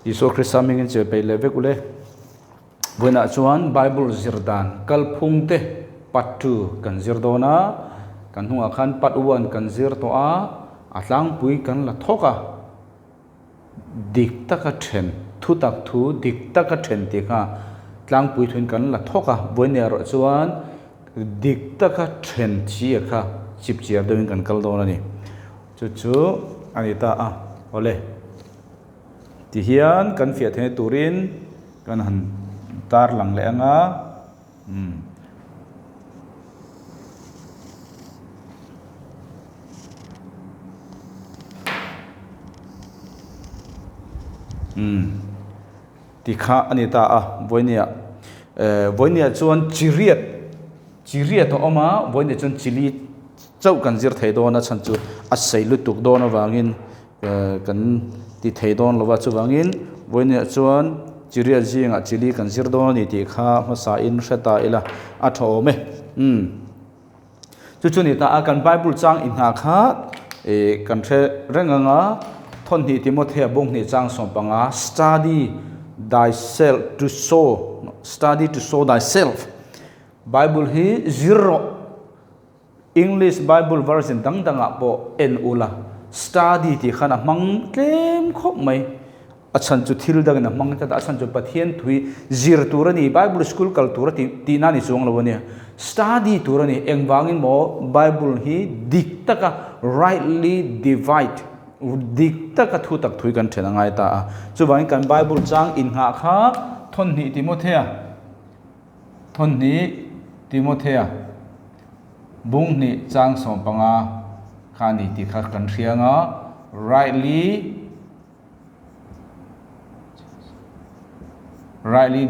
Isu Krista mingin che pe levek ule buena chuan Bible zirdan kalphung te patu kan zirdona kan hunga khan patuan kan zir to a atlang pui kan la thoka dik taka then thu tak thu dik taka then ti kha tlang pui thun kan la thoka buena ro chuan dik taka then chi kha chip chiar doin kan kal dona ni chu anita a ole ti hian kan fiat he turin kan han tar lang le anga ti kha anita a voinia chuan chiriat to oma voinia chuan chili chau kan zir thei dona chan chu a sei lutuk dona wangin kan ti thei don lova chu wangin voinia chuan chiriat jinga chili kan zir don ni ti kha ma sa in hreta ila a thome chu ni ta a kan bible chang in ha kha kan the renganga thon ni timothea bong ni chang som panga study to sow thyself bible hi zero English Bible version dang po en ula study ti khana mang tlem khop mai achan chu thil dang na mang ta achan chu pathian thui zir turani Bible school kal turati ti na ni chong lo ne study turani engwangin mo Bible hi diktaka rightly divide diktaka thu tak thui kan thena ngai ta chu wang kan Bible chang in ha kha thon ni Timothea bung ni chang som panga khani ti kha kan thrianga rightly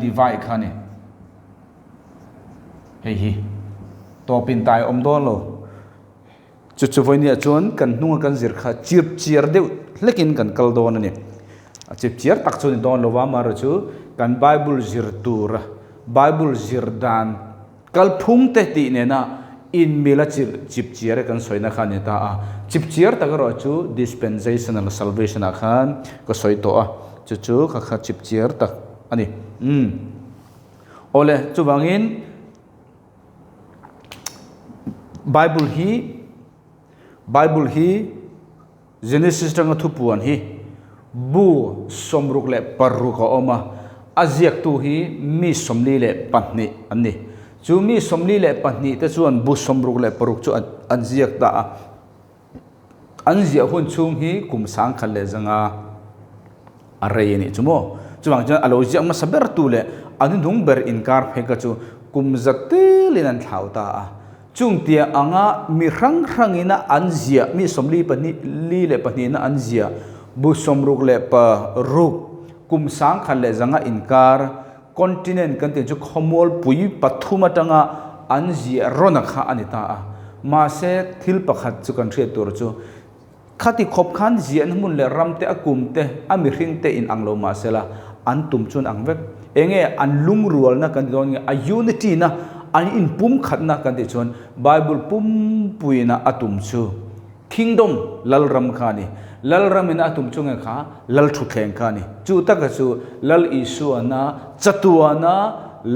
divide khani hi topin tai om don lo chu voi ni chuan kan hnunga kan zir kha chiar deuh hlekin kan kal don ani chip chiar tak chu ni don lowa mar chu kan Bible zir tur Bible zir dan kal phung te ti ne na in mila chip chiar kan soina khan ta a chip chiar ta ro chu dispensational salvation a khan ko soi to a chu kha chip chiar tak ani ole chu wangin Bible hi Genesis tang thupuan hi bu somruk le parru ko oma aziak tu hi mi somli le panni anni chu mi somli le panni te chuan bu somruk le paruk chu anziak da anzia hun chung hi kum sang khal le zanga arei ni chumo chuwang jan alojiak ma saber tu le anu dung ber inkar pheka chu kum zakte linan thlau ta chung tia anga mi rang ina anzia mi somli pani li le pani na anzia bu somruk le pa ruk kum sang khal le zanga inkar continent kan te chu khomol pui pathuma tanga anzia rona kha anita ma se thil pakhat chu kan thre tur chu khati khop khan zian mun le ramte akumte ami ringte in anglo ma sela an tum chun angvek enge an lung rual na kan don a unity na an in pum khat na kan ti chon Bible pum puina atum chu kingdom lalram khani lalram in atum chunga kha lal thu thleng khani chu taka chu lal isu ana chatuana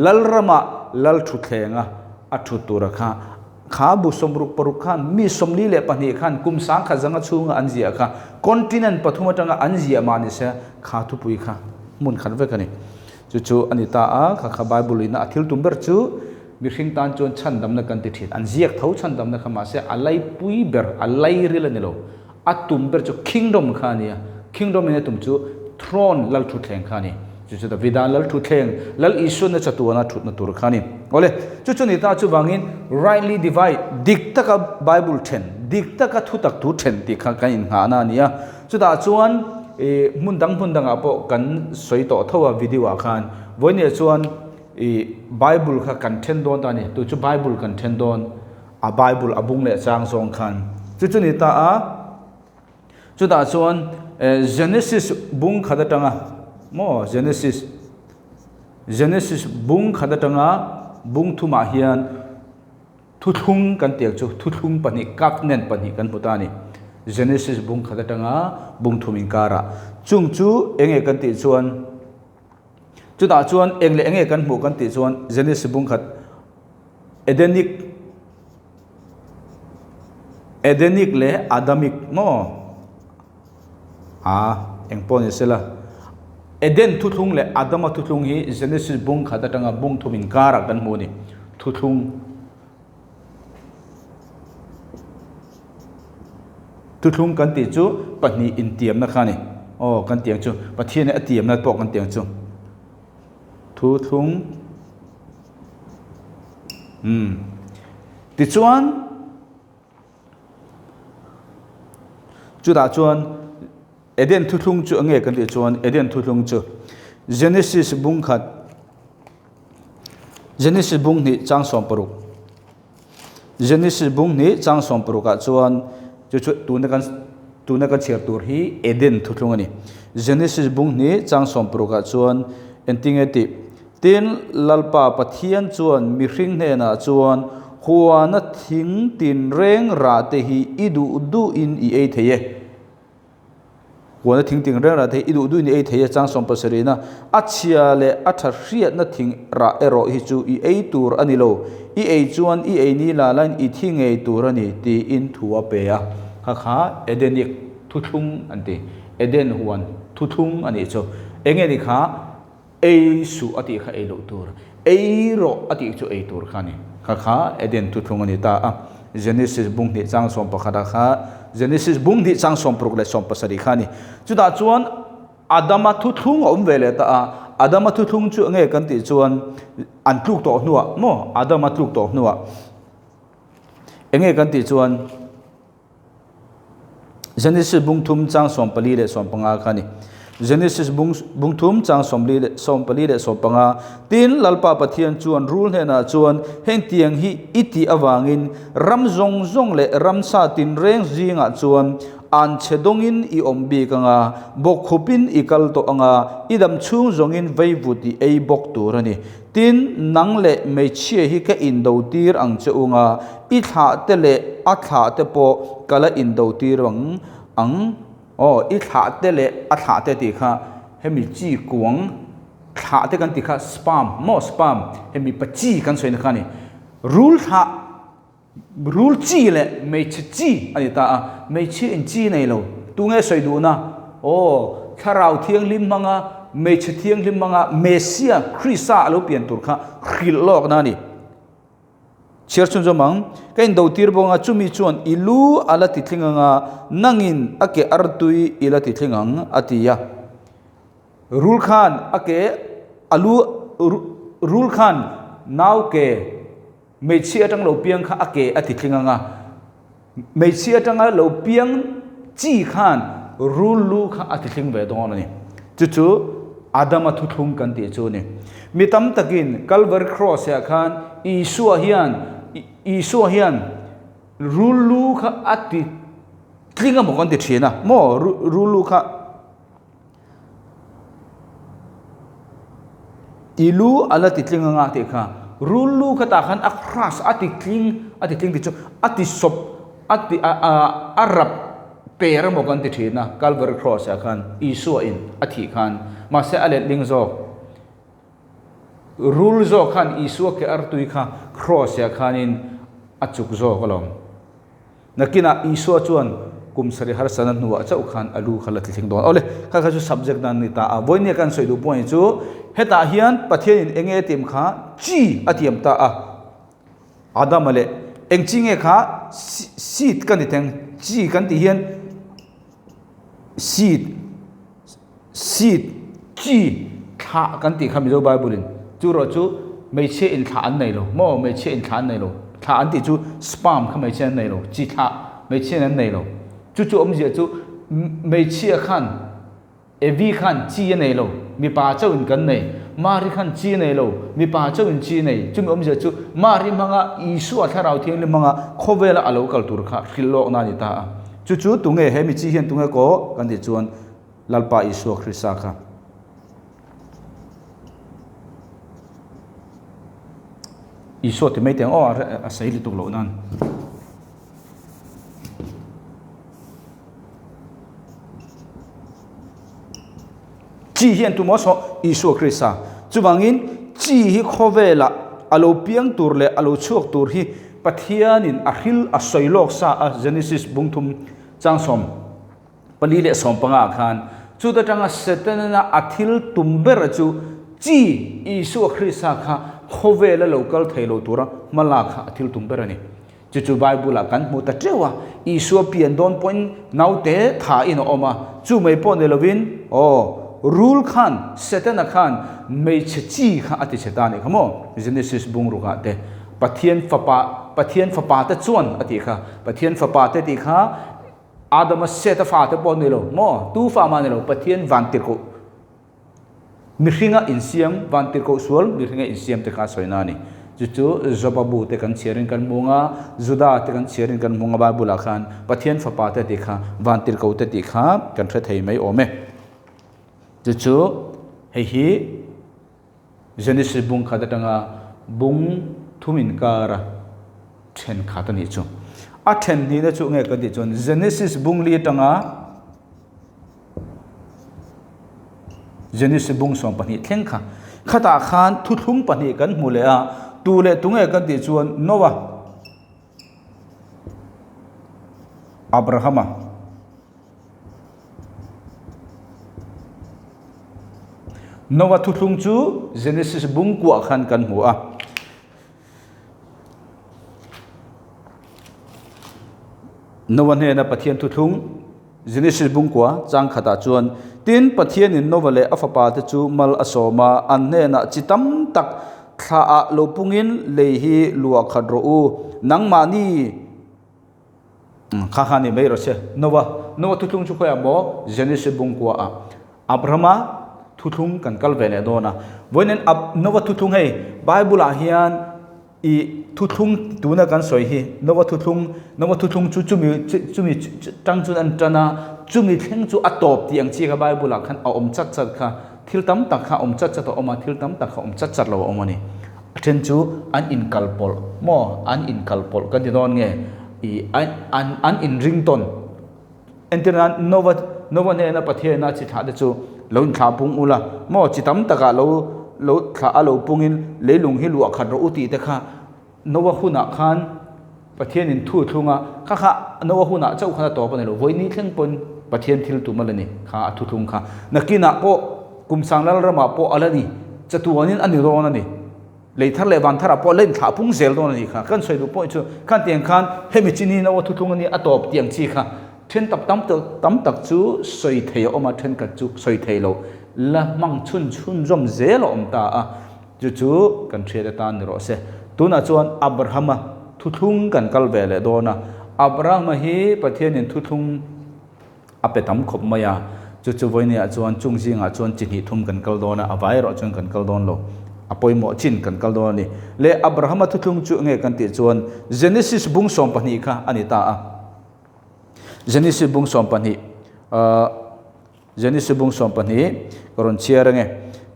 lalrama lal thu thlenga athu tura kha bu somruk paruk khan mi somli le pani khan kum sang kha zanga chunga anjia kha continent pathuma tanga anjia mani se kha thu pui kha mun khan ve kani chu anita a kha Bible ina athil tumber chu mi hring tan chon chan damna kan ti thit anjiak thau chan damna khama se alai pui ber alai rila nelo atum ber chu kingdom khania kingdom ine tum chu throne lal thu thleng khani chu da vidan lal thu thleng lal isu na chatuana thut na tur khani ole chu ni ta chu wangin rightly divide diktaka Bible then diktaka thu tak thu then ti kha kan in ha na nia chu da chuan mundang apo kan soi to thawa video a khan voine chuan Bible kha content don ta ni tu chu Bible content don a Bible abung le chang song khan chu ni ta a chu da chuan Genesis bung khadatanga mo Genesis bung khadatanga bung thuma hian thuthung kan tek chu thuthung pani covenant pani kan putani Genesis bung khadatanga bung thumin kara chung chu enge kan ti chuan chu ta chuan eng le enge kan hmu kan ti chuan Genesis bung khat Edenic le Adamic mo engpon isela Eden thuthung le Adama thuthung hi Genesis bung khat atanga bung thumin kara kan hmu ni thuthung kan ti chu pahni intiam na khani kan tiang chu pathian a tiam na pok kan tiang chu thuthung ti chuan chu da chuan Eden thuthung chu ange kan ti chuan Eden thuthung chu Genesis bung khat Genesis bung ni chang som paruk Genesis bung ni chang som paruk ka chuan chu tu na kan cher tur hi Eden thuthung ani Genesis bung ni chang som paruk ka chuan entingeti tin lalpa pathian chuan mi hring hne na chuan huana thing tin reng ra te hi idu du in I ei theye huana thing tin reng ra te idu du in ei theye chang som pasarina achia le atha hriat na thing ra ero hi chu I ei tur ani lo I ei chuan I ei ni la lain I thing ei tur ani ti in thuwa pe a kha Edenic thuthung anti Eden huan thuthung ani chu enge ni kha ei su ati kha ei lo tur ei ro ati chu ei tur khani kha Eden thuthung ani ta Genesis bung ni chang som pakhada kha Genesis bung ni chang som prok le som pasari khani chu da chuan Adama thuthung om vele ta Adama thuthung chu nge kan ti chuan an tluk to hnuwa mo Adama tluk to hnuwa enge kan ti chuan Genesis bung thum chang som pali le som panga khani Genesis bung thum chang som pali le som panga tin lalpa pathian chuan rule hena chuan heng tiang hi iti awangin ram zong zong le ram sa tin reng zinga chuan an chedongin I ombi kanga bok khupin ikal to anga idam chung zongin veivuti ei bok turani tin nang le me chie hi ka indo tir ang cheunga I tha te le a tha te po kala indo tir wang ang I tha te le a tha te ti kha hemi chi kuang tha te kan ti kha spam hemi pachi kan soina khani rule chi le me chi ani ta me chi in chi nei lo tu nge soi du na tharau thiang lim manga me chi thiang lim manga Mesia Christa alo pian tur kha khil lok na ni cher chun jomang kain do tir bonga chumi chuan ilu ala ti thlinga nangin ake artui ila ti thlingang atia rul khan ake alu rul khan naw ke mechi atang lo piang kha ake ati thlinga mechi atang lo piang chi khan rul lu kha ati thling ve don ni chu Adama thuthung kan ti chu ni mitam takin Calvary cross ya khan Isua hian rulu kha ati tlinga mo kan ti thina mo rulu kha ilu ala ti tlinga nga te kha rulu kha ta khan akras ati tling ti chu ati sop ati arab per mo kan ti thina Calvary cross ya khan Isua in athi khan ma se alet ling zo rule zo khan Isua ke artui kha cross ya khanin achuk zo kolom nakina Isua chuan kumsari har sanan nuwa chau khan alu khala thing don ole kha chu subject nan ni ta voine kan soi du point chu heta hian pathian in enge tim kha chi atiam ta Adam ale engchinge kha seed kan ti teng chi kan ti hian seed chi kha kan ti khami do bible in chu ro chu mei che in tha an nei lo mo mei che in tha an nei lo tha an ti chu spam kha mei che an nei lo chi tha mei che an nei lo chu om je chu mei che khan evi khan chi an nei lo mi pa chau in kan nei mari khan chi nei lo mi pa chau in chi nei chu om je chu mari manga Isu a tharau thiang le manga khovela alo kal tur kha khillo na ni ta chu tunge he mi chi hian tunge ko kan ti chuan lalpa Isu Christa kha Isu ti mai teng a sai li tuk lo nan chi hian tu mo so isu krista chuwangin chi hi khovela alo piang tur le alo chuak tur hi pathianin a hil a soilok sa a Genesis bungthum changsom pali le som panga khan chu ta tanga setana athil tumber chu chi isu krista kha khovela local thailo tura malakha athil tumber ani chu Bible kan mu ta trewa isu pian don point naute tha in oma chu mai pon le lovin rule khan setana khan mei chi kha ati chetani khamo Genesis bungru ka te pathian fapa ta chuan ati kha pathian fapa te ti kha adama seta fa te pon lo mo tu fa ma ne lo pathian vantir ko mirhinga insiam vantir ko sual mirhinga insiam te kha soina ni chu zobabu te kan cherin kan munga juda te kan cherin kan munga ba bula khan pathian fapa te ti kha vantir ko te ti kha kan thre thei mai ome chu hi Genesis bung khata tanga bung thumin kara then khata ni chu a then ni na chu nge ka ti chon Genesis bung li tanga Genesis bung som pani thleng kha khata khan thu thlung pani kan mule a tu le tunge kan ti chuan Noah Abrahama Noah thu thlung chu Genesis bung kwa khan kan mu a Noah ne na pathian thu thlung Genesis bung kwa chang khata chuan tin pathian in Noah le afapa te chu mal asoma an ne na chitam tak tha a lopungin le hi lua khadro u nangma ni kha kha ni mai ro se Noah thu thlung chu khoya mo Genesis bung kwa a Abrahama thu thlung kan kal vele dona voinen Noah thu thlung hei Bible a hian i thu thlung tuna kan soi hi Noah thu thlung chu chumi tang chun an tana chumi thleng chu atop tiang chi ka Bible a khan a om chat chat kha thil tam tak kha om chat chat oma thil tam tak kha om chat chat lo omani athen chu an in kalpol mo an in kalpol kan ti don nge i an in rington enteran Noah ne na pathian na chi tha de chu lo thla pung ula mo chitam taka lo thla alo pungin leilung hi lu khat ro uti te kha Noah huna khan pathian in thu thlunga kha Noah huna chau khana to pa ne lo voini thleng pon pathian thil tu malani kha thu thlung kha nakina po kumsang lal rama po alani chatuanin ani ron ani leithar le van thara po len thla pung zel don ani kha kan soi du po chu kan tiang khan hemi chini Noah thu thlung ani atop tiang chi kha then tam tak chu soi thei oma then ka chu soi thei lo la mang chun rom zelo om ta a chu kan thre ta ni ro se tuna chuan Abrahama thu thlung kan kal vele dona Abraham hi pathian in thu thlung apetam khop maya chu voinia chuan chungjinga chuan chini thum kan kal dona avai ro chuan kan kal don lo apoi mo chin kan kal don ni le Abrahama thu thlung chu nge kan ti chuan Genesis bung som pani kha ani ta a Genesis bung som pani koron chiarange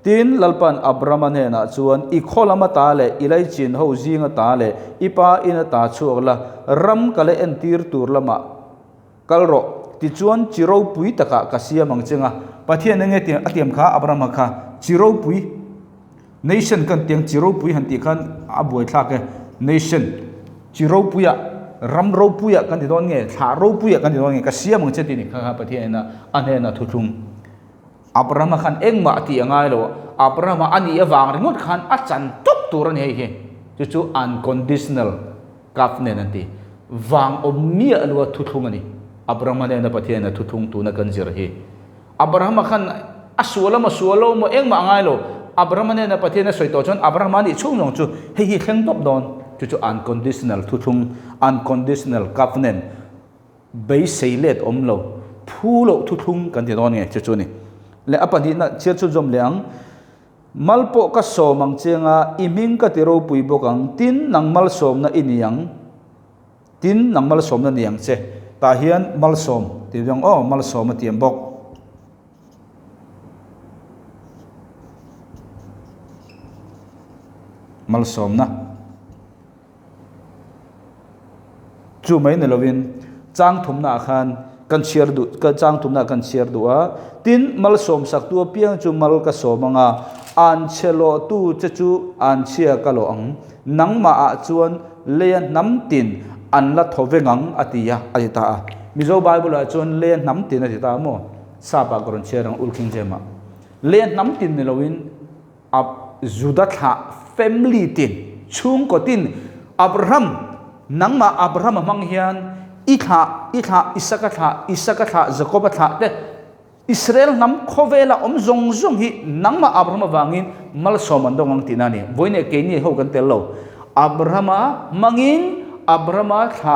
tin lalpan Abraham ne na chuan I kholama ta le ilai chin ho zinga ta le ipa ina ta chuakla ram kale en tir tur lama kalro ti chuan chiro pui taka kasia mangchenga pathian nge ti atiam kha Abraham kha chiro pui nation kan tiang chiro pui han ti khan aboi thlake nation chiro puya ram ro puya kan ti don nge tha ro puya kan ti don nge kasia mangche ti ni kha pathian na ane na thuthung Abraham khan engma ti angai lo Abraham ani awang ringot khan achan tuk turan he chu unconditional covenant anti wang ommi alwa thuthung ani Abraham ne na pathian na thuthung tu na kan zir he Abraham khan aswala mo engma angai lo Abraham ne na pathian na soito chon Abraham ni chungnong chu he thleng top don chu unconditional thuthung unconditional covenant bei seilet omlo phulo thuthung kan ti don nge chu ni le apani na che chu jom leang malpo ka somang chenga iming ka tiro pui bokang tin nangmal som na iniang tin nangmal som na niang che ta hian mal som ti jong mal som tiam bok mal som na chu mai ne lovin chang thum na khan kan share du ka chang tumna kan share duwa tin mal som sak tu piang chu mal ka somanga an chelo tu che chu an chia ka lo ang nang ma a chuan le nam tin an la thovengang atia atita mizo bible a chuan le nam tin atita mo sa pa koron cherang ulking jema le nam tin ne loin ab judatha family tin chung ko tin abraham nangma abraham mang hian itha isaka jacob tha te israel nam khovela zong zong hi nangma abraham wangin mal soman dong ang tinani boine ke ni ho kan tello abraham mangin abraham tha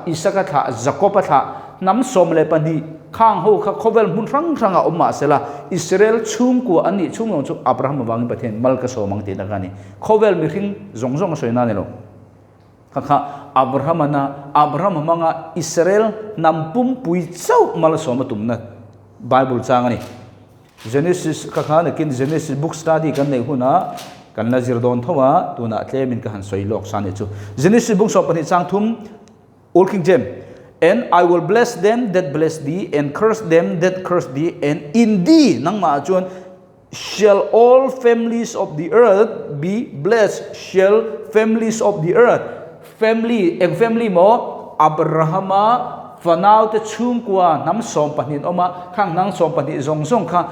isaka tha jacob tha nam som le pani khang ho kha khovel mun rang ranga umma sela israel chung ku ani chung no chu abraham wangin pathen mal ka somang tinani khovel mi khing zong zong soina ne lo kha abraham manga israel nampum pui chau mal soma tumna bible changani genesis kha na kin genesis book study kan nei huna kan na zirdon thowa tuna tlemin ka han soilok sane chu genesis book so pani chang thum old king james and I will bless them that bless thee and curse them that curse thee and in thee nang ma chuan shall all families of the earth be blessed shall families of the earth family mo abrahama fanau te chung kwa nam som panin oma khang nang som pani zong zong kha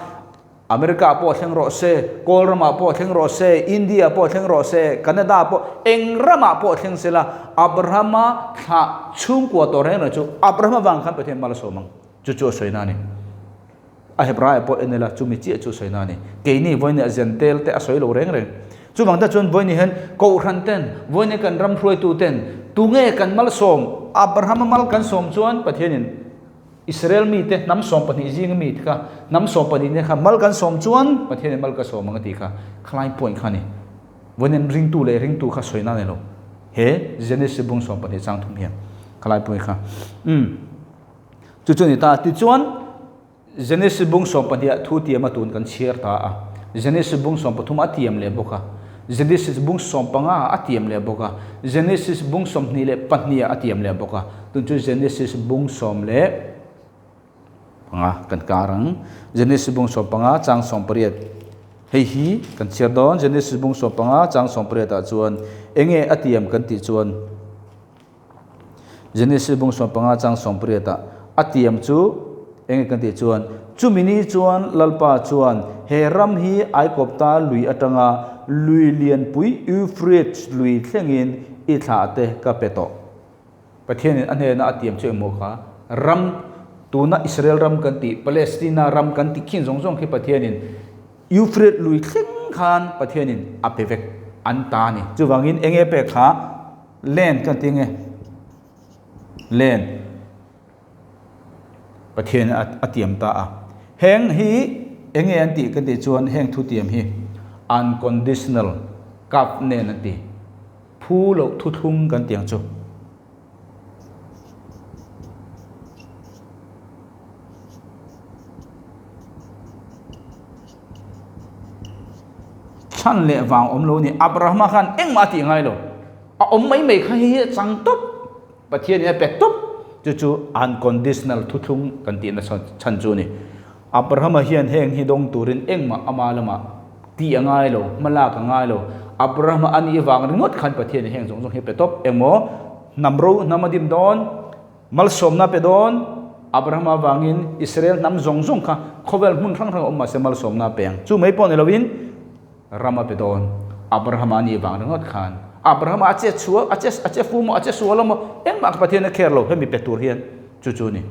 america po theng ro se kolrama po theng ro se india po theng ro se canada po engrama po theng sela abrahama kha chung kwa to re na chu abrahama wang khan pathen mal somang chu chu soina ni a hebrai po enela chu mi chi chu soina ni ke ni voine azentel te asoi lo reng reng chu bang ta chon voine hen ko ran ten voine kan ram throi tu ten tu nge kan mal som abraham mal kan som chuan pathenin israel mi te nam som pani jing mi kha nam som pani ne kha mal kan som chuan pathen mal ka som ang ti kha khlai point khani vonen ring tu kha soina ne lo he genesis bung som pani chang thum hian khlai point kha chu chu ni ta ti chuan genesis bung som pani thu ti ma tun kan share ta a genesis bung som pathum atiam le boka genesis bung som panga atiam le boka genesis bung som ni le pahnia atiam le boka tun chu genesis bung som le panga kan karang genesis bung som panga chang som pariat hei hi kan share don genesis bung som panga chang som pariat ta chuan enge atiam kan ti chuan genesis bung som panga chang som pariat ta atiam chu enge kan ti chuan chumini chuan lalpa chuan he ram hi ai kopta lui atanga lui lian pui euphrates lui thlengin I thla te ka peto pathian ane na atiam che mo kha ram tuna israel ram kan ti palestina ram kan ti khin zong zong khi pathianin euphrates lui thleng khan pathianin apevek antani chuwangin enge pe kha len kan ti nge len pathian atiam ta a heng hi enge anti kan ti chuan heng thu tiam hi unconditional kap ne na ti phu lo thu thung kan tiang chu chan le wang om lo ni abraham khan eng ma ti ngai lo a om mai mai kha hi chang top pathian ne pe top chu chu unconditional thu thung kan ti na chan chu ni abraham hian heng hi dong turin eng ma amalama ti angai lo malak angai lo abraham ani wang ringot khan pathian heng zong zong he pe top emo namro namadim don mal somna pe don abraham wangin israel nam zong zong kha khovel mun thang thang omma se mal somna peng chu mai pon elovin rama pe don abraham ani wang ringot khan abraham ache chu ache fu mo ache sualo mo eng mak pathian kher lo he mi pe tur hian chu chu ni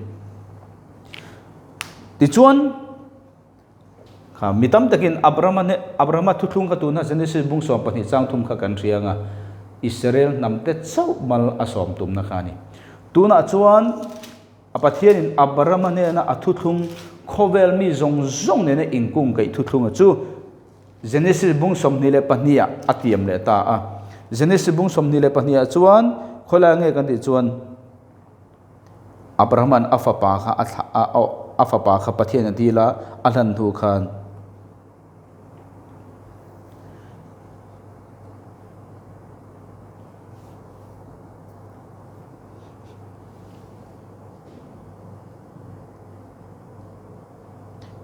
ti chuan mitam takin abraham thuthung ka tuna genesis bung som pani chang thum kha kan rianga israel namte chau mal asom tum na khani tuna chuan apathian in abraham ne na athuthung khovel mi zong zong ne ingkung kai thuthung chu genesis bung som ni le pahnia atiam le ta a genesis bung som ni le pahnia chuan khola nge kan ti chuan abraham an afapa kha pathian atila alan thu khan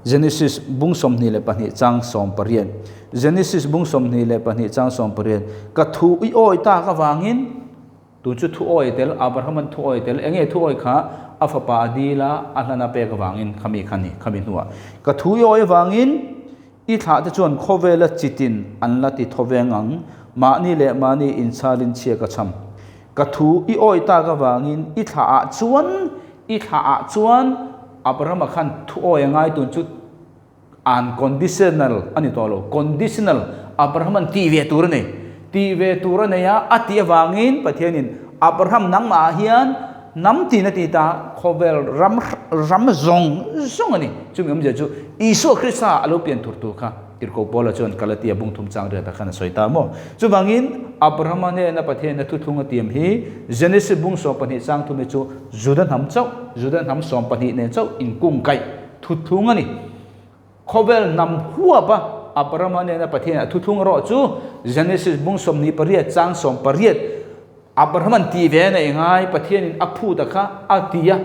Genesis bung som ni le pani chang som parian Genesis bung som ni le pani chang som parian ka thu I oi ta ka wangin tu chu thu oi tel Abraham thu oi tel enge thu oi kha afapa adila alana pe ka wangin khami khani khami nuwa ka thu oi wangin I tha te chuan khowela chitin anla ti thowengang ma ni le ma ni inchalin chia ka cham ka thu I oi ta ka wangin I tha a chuan Abraham khan thu oi ngai tun chu unconditional ani tolo conditional Abraham ti ve tur ne ya ati wangin pathianin Abraham nang ma hian nam ti na ti ta khovel ram zong ani chungam je chu Isu Krista alo pian tur tu kha tirko bola chon kalatia bung thum chang re ta khana soita mo chu wangin Abraham ne na pathian na thu thunga tiam hi Genesis bung so pani chang thu me chu Judan ham som pani ne chau in kung kai thu thunga ni khovel nam huwa ba Abraham ne na pathian thu thung ro chu Genesis bung som ni pariat chang som pariat Abraham ti ve na ngai pathian in aphu ta kha atia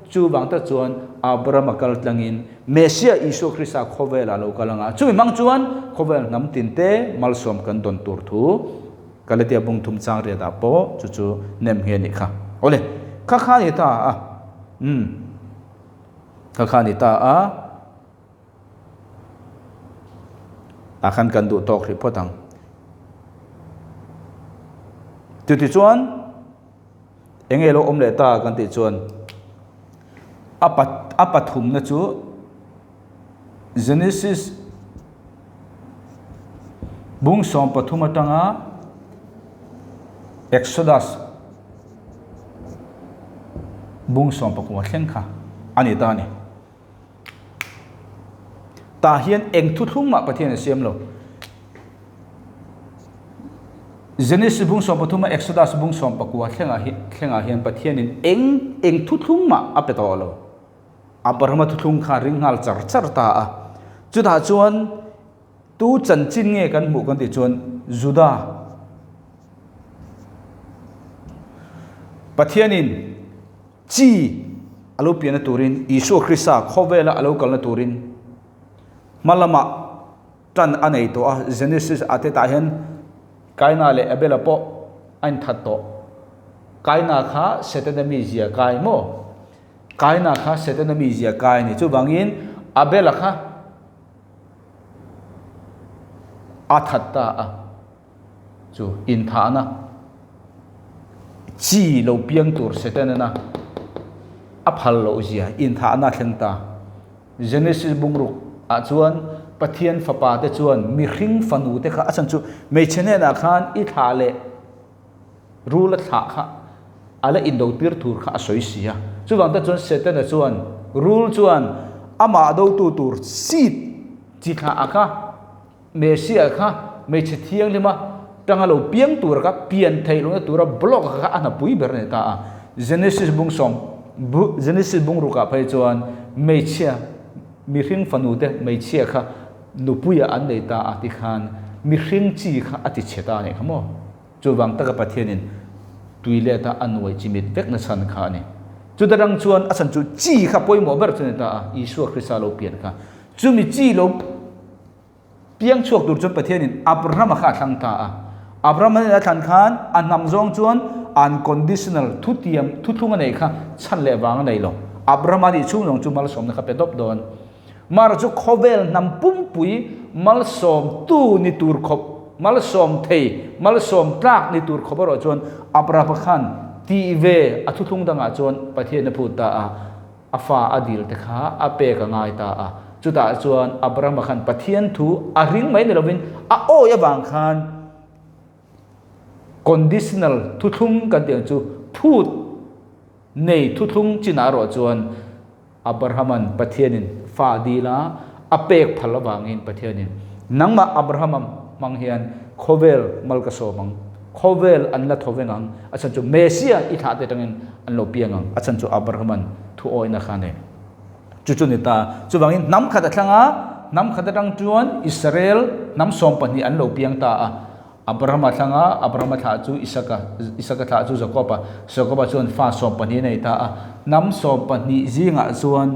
chu wang ta chuan Abraham kal tlangin Mesia Isu Krista khovel alo kalanga chu mang chuan khovel nam tin te mal som kan don tur thu kalatia bung thum chang re da po chu nem he ni kha ole kha ni ta kha ni ta akan kan du tok ri potang tu ti chuan engelo omle ta kan ti chuan apathum na chu Genesis bung som pathum atanga Exodus bung som pakwa thlengkha ani ta ni ta hian eng thu thung ma pathian siam lo Genesis bung som pathuma Exodus bung som pakwa thlenga hian pathian in eng thu thung ma apeto lo Abraham thu thung kha ringal char ta a chu da chuan tu chan chin nge kan mu kan ti chuan Juda pathian in chi alo pian turin Isu Krista khowela alo kalna turin malama tan anei to a Genesis ate ta hian kaina le abela po an thatto kaina kha setanami zia kai mo kaina kha setanami zia kai ni chu bangin abela kha athatta a chu in thana chi lo piang tur setanana aphal lo zia in thana thlengta Genesis bungruk a chuan pathian fapa te chuan mi hring fanu te kha achan chu me chene na khan I tha le rula tha kha ala in do pir tur kha soi sia chu wang ta chuan setan na chuan rul chuan ama do tu tur sit chi kha aka me sia kha me che thiang lima tanga lo piang tur ka pian thai lo tur block kha ana pui ber ne ta Genesis bung ru ka phai chuan me chia mi hring fanu te me chia kha nupuya an nei ta ati khan mi hring chi kha ati cheta ne khamo chu wang ta ka pathianin tuile ta anwai chimit vek na san kha ni chu darang chuan asan chu chi kha poimo ber chune ta Isu Krista lo pian kha chu mi chi lo piang chuak dur chu pathianin Abraham kha thang ta Abraham na than khan anam zong chuan unconditional thu thunga nei kha chan le wang nei lo Abraham ni chu nong chu mal som na kha pe dop don mar chu khovel nam pum pui mal som tu ni tur khop mal som thei mal som tlak ni tur khobaro chon Abraham khan ti ve athu thung danga chon pathian na phut ta afa adil te kha ape ka ngai ta chu ta chuan Abraham khan pathian thu a ring mai ne lovin a o ya wang khan conditional thu thung kan tiang chu phut nei thu thung china ro chuan Abrahaman pathianin fadila apek phalawangin pathianin nangma Abraham manghian khovel malkaso mang khovel anla thovengang achan chu Mesia I tha te tangin anlo piangang achan chu Abrahaman thu oina khane chu ni ta chu wangin nam khata thlanga nam khata tang chuan Israel nam som pani anlo piang ta Abraham thlanga Abraham tha chu Isaka tha chu Jacob chuan fa som pani nei ta nam som pani zinga chuan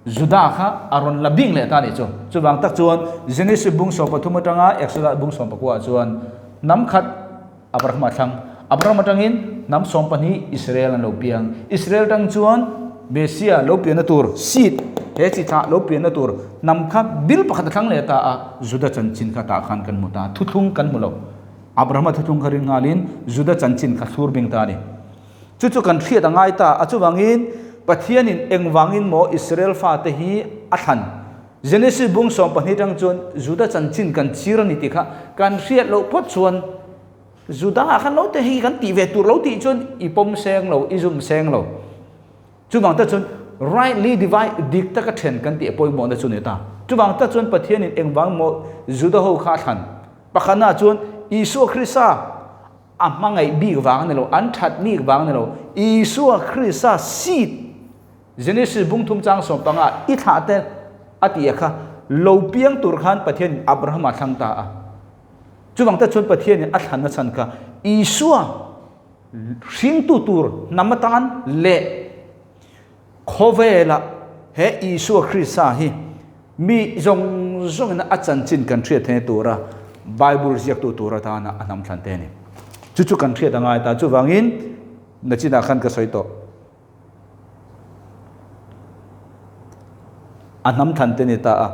Judah kha aron labing le ta ni chu wang tak chuan Genesis bung som pathum atanga Exodus bung som pakwa chuan nam khat Abraham atangin nam som pani Israel an lo piang Israel tang chuan Mesia lo pian tur seed he chi tha lo pian tur nam kha bil pakhat thang le ta a Judah chanchin kha ta khan kan muta thuthung kan mulo Abraham thuthung kharin ngalin Judah chanchin kha sur bing ta ni chu kan thriat angai ta achu wangin Pathian in engwangin mo Israel fa te hi athan Genesis bung som pani tang chun Judah chanchin kan chira ni ti kha kan riat lo pot chuan Judah khan lo te hi kan ti ve tur lo ti chun ipom seng lo izum seng lo chu bang ta chun rightly divide dik ta ka then kan ti poi mo na chun eta chu bang ta chun Pathian in engwang mo Judah ho kha than pakhana chun Isu Krista amangai bi wang ne lo an that ni wang ne lo Isu Krista seed Genesis bung thum chang som panga I tha te atia kha lo piang tur khan Pathian Abraham thang ta a chuwang ta chun Pathian a than na chan ka Isua ring tu tur namatan le khovela he Isu Krista hi mi zong na achan chin kan thria the tura Bible ziak tu tura ta na anam than te ni chu kan thria ta ngai ta chuwangin na china khan ka soito anam than te ni ta a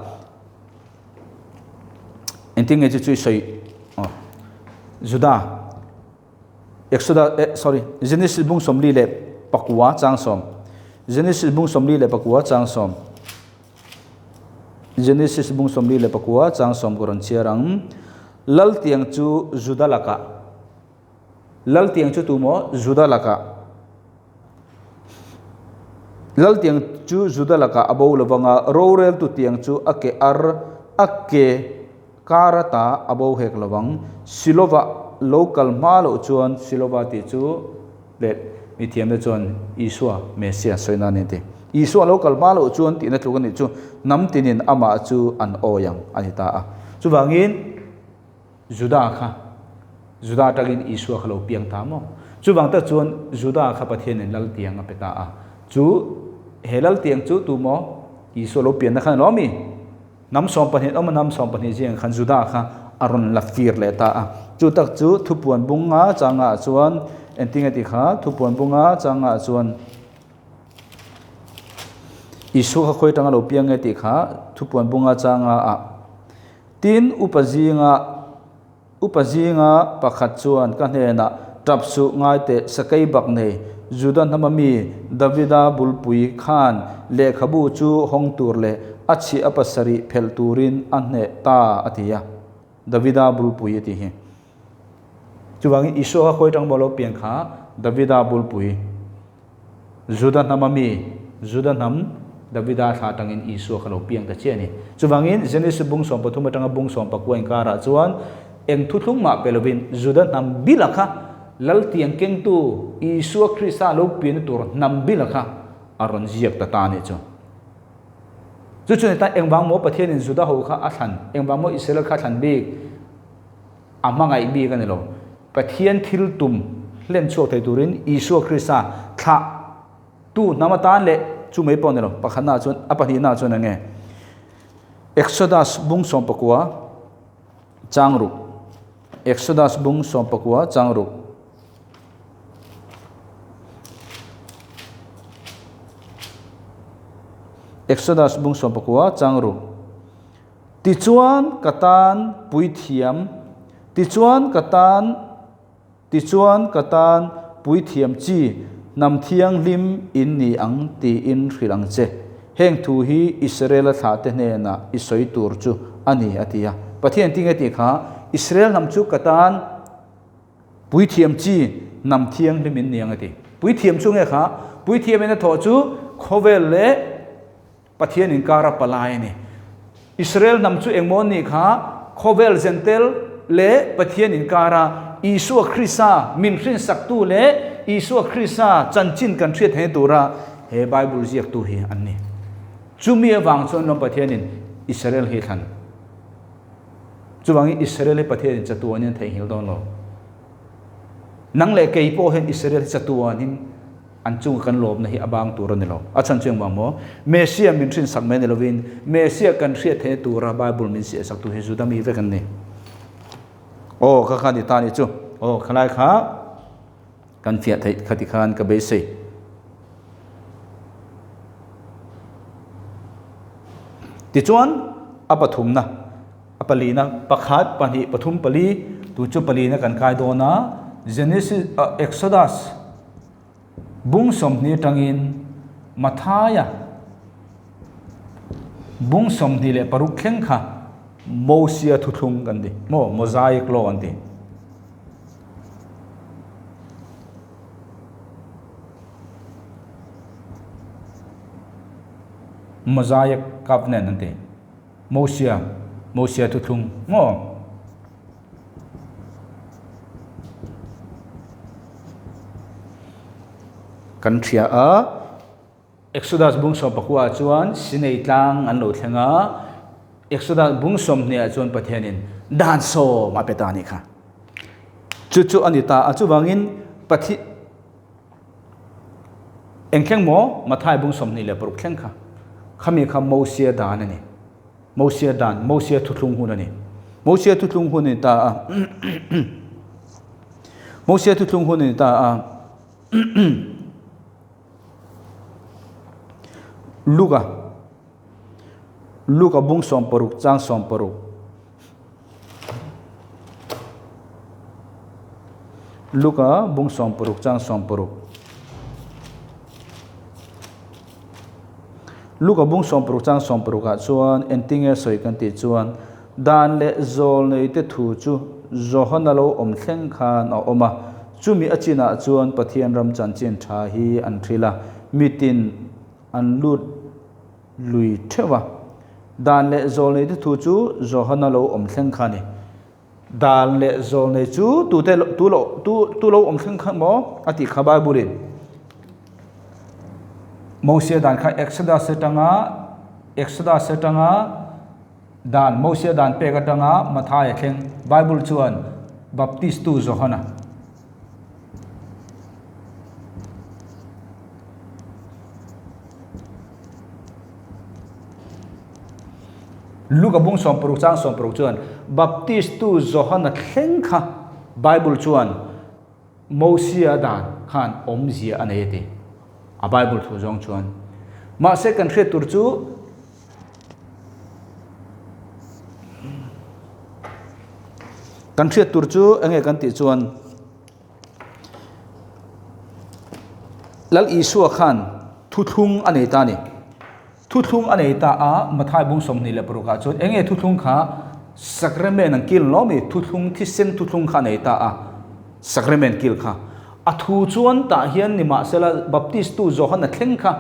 enting e chu soi Judah Exodus Genesis bung som li le pakwa chang som Genesis bung som li le pakwa chang som Genesis bung som li le pakwa chang som koran chiarang lal tiang chu Judah laka lal tiang chu tu mo Judah laka lal tiang chu Judah laka abo lawanga rorel tu tiang chu ake karata abo hek lawang Silova local malo chuan Silova ti chu le mithiam na chuan Isua Mesia soina ni te Isua local malo chuan ti na tlukan ni chu nam tinin ama chu an oyang anita a chu wangin Judah tagin Isua khalo piang ta mo chu wang ta chuan Judah kha Pathian in lal tiang a peta a chu helal tiang chu tu mo Isua lo pian na khan lo mi nam som panhin nam som panhin jeng khan Judah kha aron lafir le ta a chu tak chu thupuan bunga changa chuan enting ati kha thupuan bunga changa chuan Isu kha khoi tanga lo piang ati kha thupuan bunga changa a tin upazinga pakhat chuan ka hena tapsu ngai te sakai bak nei Judah namami Davida bulpui khan le khabu chu hong tur le achi apasari phel turin anne ta atia Davida bulpui ti hi chuwangi Isu kha khoi tang bolo piang kha Davida bulpui Judah nam Davida tha tangin Isu khalo piang ta cheni chuwangin Genesis bung som pathum tanga bung som pakwa inkara chuan eng thuthung ma pelovin Judah nam bilakha lal tiang keng tu Isu Krista lo pin tur nam bilakha aron ziak ta ta ni chu ta engwang mo Pathian in Judah ho kha athan engwang mo Israel kha than bi amangai bi kan lo Pathian thil tum len chok thai turin Isu Krista tha tu namatan le chu mai pon lo pakhana chun apani na chun nge Exodus bung som pakwa changru Exodus bung som pakwa changru Exodus bung som pakwa changru tichuan katan puithiam puithiam chi nam thiang lim in ni ang ti in hrilang che heng thu hi Israel tha te ne na isoi tur chu ani atia Pathian ting ati kha Israel nam chu katan puithiam chi nam thiang lim in niang ati puithiam chu nge kha puithiam ena tho chu khovel le Pathian in kara palai ni Israel nam chu engmon ni kha khovel zentel le Pathian in kara Isu Krista min hrin saktu le Isu Krista chanchin kan thriat he tura he Bible ziak tu hi anni chumi awang chon nom Pathian in Israel hi than chuwangi Israel he Pathian in chatu anin thei hil don lo nang le kei po hen Israel chatu anin an chung kan lob na hi abang tur ni lo achan cheng ma mo Mesia min thin sak me ni lovin Mesia kan thriat the tura Bible min si sak tu he zu dami ve kan ni o kha kha ni ta ni chu o khalai kha kan fiat thai khati khan ka be se ti chuan apathum na apalina pakhat pani pathum pali tu chu palina kan kai do na Genesis Exodus bung som ni tangin mathaya bung som ni le paruk khen kha Mosia thuthung kan di mo mosaic law an di mosaic covenant an di Mosia thuthung mo kan thria a Exodus bung som pakua chuan sinei tlang an lo thlenga Exodus bung som ne chuan pathianin dan so ma petani kha chu anita achu wangin pathi engkheng mo mathai bung som ni le paruk thleng kha khami kha Mosia dan ani Mosia thutlung hun ani Mosia thutlung hun ni ta Mosia thutlung hun ni ta Luka bung som paruk chang som paruk Luka bung som paruk chang som paruk Luka bung som paruk chang som paruk a chuan entinge soi kan ti chuan dan le zol nei te thu chu zohanalo om thleng khan a oma chumi achina chuan pathian ram chan chin tha hi an thrila mitin an lut lui thewa dan le zol nei thu chu zohanalo om thleng khani dan le zol nei chu tu lo om thleng khan mo ati khabai burin Mosia dan kha Exodus setanga dan Mosia dan pe katanga mathai thleng Bible chuan baptist tu zohana Luka bung som paruk chang som paruk chuan baptist tu zohana thleng kha Bible chuan Mosia dan khan om zia aneti a Bible thu zong chuan ma se kan thre tur chu ange kan ti chuan lal Isua khan thuthung anei ta ni thuthung anei ta a mathai bung som ni le paruka chuan enge thuthung kha sacrament an kil no mi thuthung thi sen thuthung kha nei ta a sacrament kil kha a thu chuan ta hian ni ma sela baptist tu zohan a thleng kha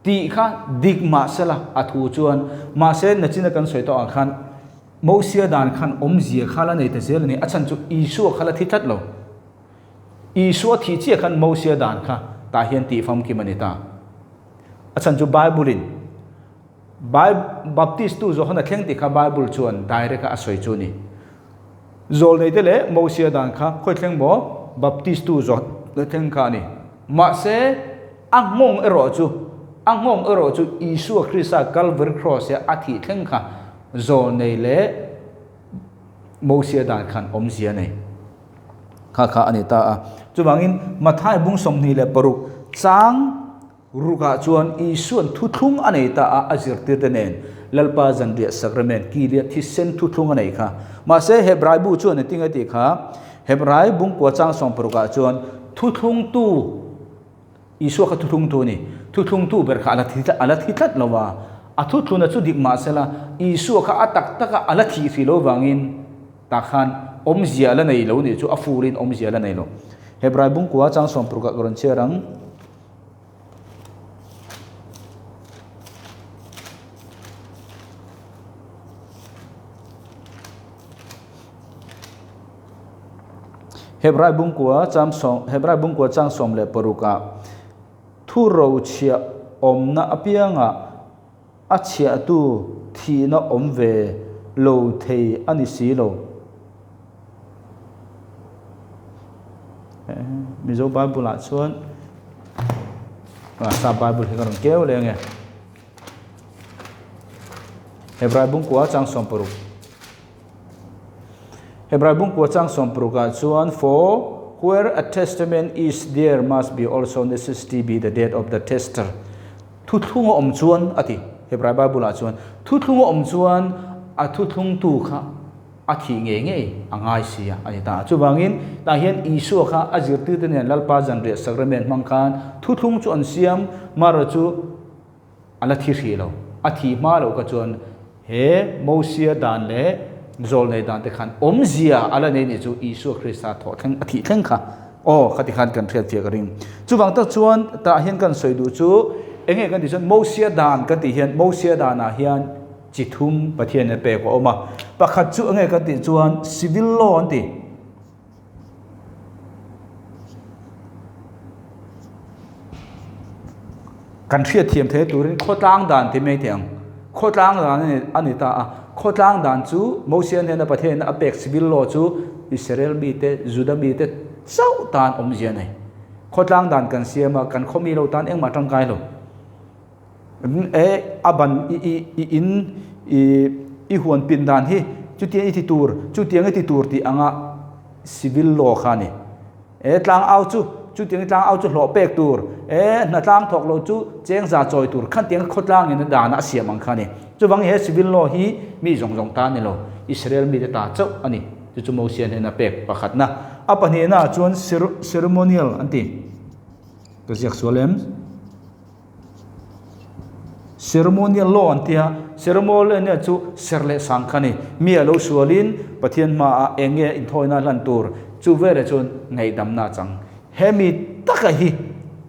ti kha dik ma sela a thu chuan ma se na china kan soi to a khan Mosia dan khan om zia khala nei te zel ni achan chu Isua khala thi that lo Isua thi chi khan Mosia dan kha ta hian ti fam ki mani ta achan chu Bible in baptist tu zohan a thleng ti kha Bible chuan direct a soi chu ni zol nei te le Mosia dan kha khoi thleng bo baptist tu zo thleng kha ni ma se angmong ero chu Isua Christa Calvary cross ya athi thleng kha zol nei le Mosia dan khan om zia nei kha ani ta a chuwangin mathai bung som ni le paruk chang ruka chuan Isuan thuthung anei ta a azir tir denen lalpa zanria sacrament kilia thi sen thuthung anei kha ma se Hebrai bu chuan tinga ti kha Hebrai bung ko chang som paruka chuan thuthung tu Isua kha thuthung tu ni thuthung tu ber kha ala thi tlat lowa a thuthuna chu dik ma sela Isua kha atak taka ala thi fi lo wangin ta khan om zia la nei lo ni chu a furin om zia la nei lo Hebrai bung ko chang som paruka goron cherang Hebrai bung ko chang som le paruka thu ro chia om na apianga a chia tu thi na om ve lo thei ani si lo mizo Bible la chuan sa Bible hi kan keu le nge Hebrai bung kwa chang sompuru Hebrai bung kwa chang sompuru ka chuan for where a testament is there must be also necessity be the death of the tester thu thung om chuan ati Hebrai Bible a chuan thu thung om chuan a thu thung tu kha a thi nge angai sia ani ta chuwangin ta hian isu kha azir tu te ne lalpa jan re sacrament mang khan thu thung chu an siam mar chu ala thi ri lo a thi ma lo ka chuan he mosia dan le zol nei dan te khan om zia ala nei ni chu isu Krista tho thang a thi thang kha o khati khan kan thriat thia karing chuwang ta chuan ta hian kan soidu chu enge kan ti chuan mosia dan ka ti hian mosia dan a hian chithum pathian ne pe ko oma pakhat chu enge ka ti chuan civil law an ti kan thriat thiam the turin khotlang dan ti mai tiang khotlang dan ani ta a khotlang dan chu mosia ne na pathian a pek civil law chu Israel mi te Judah mi te chau tan om zia nei khotlang dan kan siama kan khomi lo tan eng ma tang kai lo aban i huan pin dan hi chu tiang i ti tur ti anga civil law khani tlang au chu tiang tlang au chu hlo pek tur na tlang thok lo chu cheng za choi tur khan tiang khotlang in da na siam ang khani chu wang he civil law hi mi jong ta ni lo Israel mi ta chau ani chu mosia ne na pek pakhat na apani na chuan ceremonial anti ka Jerusalem ceremonial law antia ceremonial ne chu serle sang khani mi alo sualin pathian ma a enge in thoina lan tur chu vere chun ngai dam na chang hemi takahi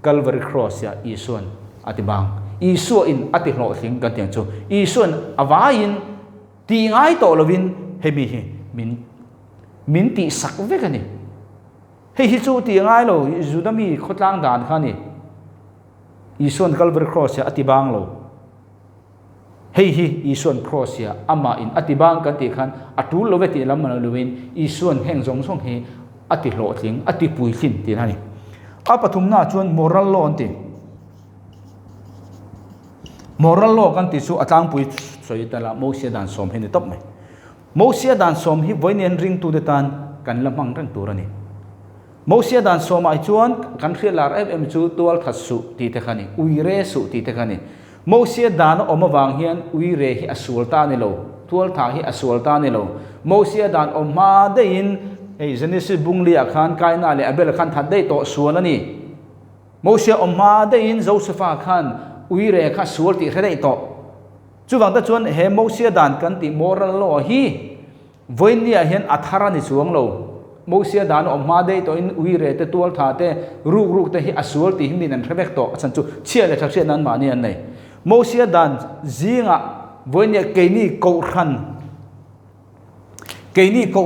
Calvary cross ya isuan atibang isu in ati hlo thing kan tiang chu isuan awain ti ngai to lovin hemi hi min ti sak ve kani hei hi chu ti ngai lo Judami khotlang dan khani isuan Calvary cross ya atibang lo hei hi isuan cross ya ama in atibang kan ti khan atul lo ve ti lam na luin isuan heng jong song he ati hlo thing ati pui thin ti hani apathum na chuan moral law anti moral law kan ti chu atlang pui soi tala mosia dan som he ni top mai mosia dan som hi voinen ring tu de tan kan lamang rang turani mosia dan som ai chuan kan khrilar fm chu tual thasu ti te khani uire su ti te khani mosia dan oma wang hian uire hi asul ta ni lo tual tha hi asul ta ni lo mosia dan oma de in ei Genesis bungli akhan kaina le abel khan thadei to suan ani mosia oma de in Joseph khan uire kha sual ti khrei to chuwang ta chuan he mosia dan kan ti moral law hi voinia hian athara ni chuang lo mosia dan oma de to in uire te tual tha te ruk te hi asul ti hmin an threbek to achan chu chia le thakse nan ma ni an nei mosia dan zinga voinia keini ko